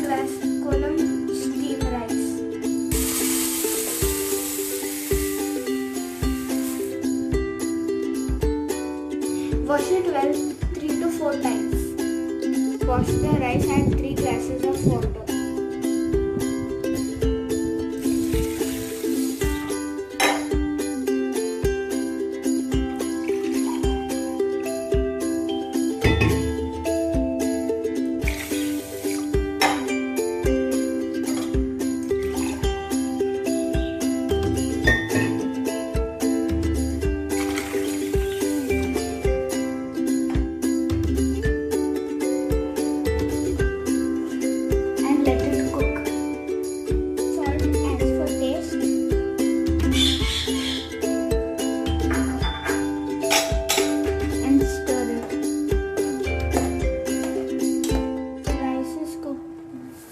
glass column steam rice. Wash it well 3 to 4 times. Wash the rice and 3 glasses of water.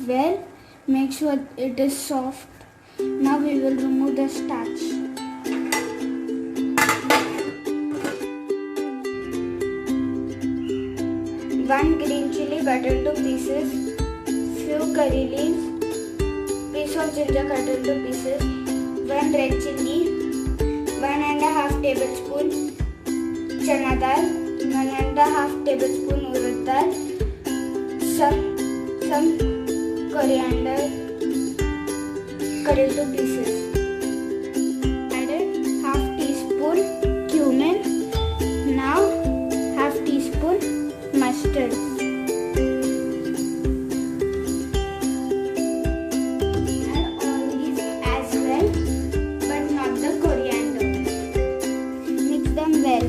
Well, make sure it is soft. Now we will remove the starch. 1 green chilli cut into pieces, few curry leaves, piece of ginger cut into pieces, 1 red chilli, 1.5 tablespoon chana dal, 1.5 tablespoon urad dal, some coriander cut into pieces. Added half teaspoon cumin. Now half teaspoon mustard. And all these as well, but not the coriander. Mix them well.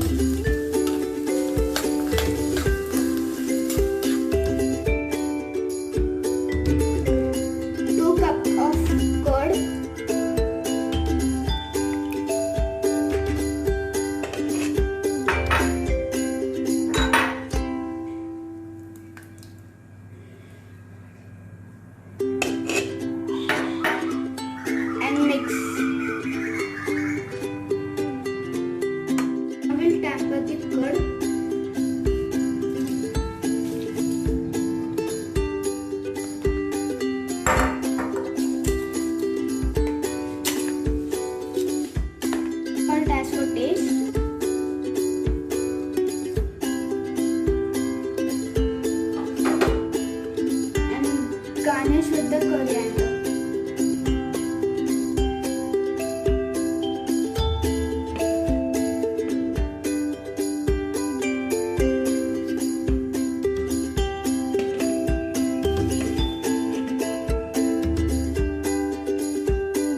2 cups of curd, and mix. I will tamper the curd. Salt as for taste. And garnish with the coriander.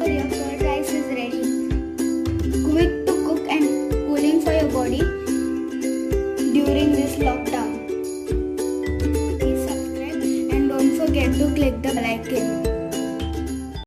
Your curd rice is ready. Quick to cook and cooling for your body during this lockdown. Please subscribe and don't forget to click the bell icon.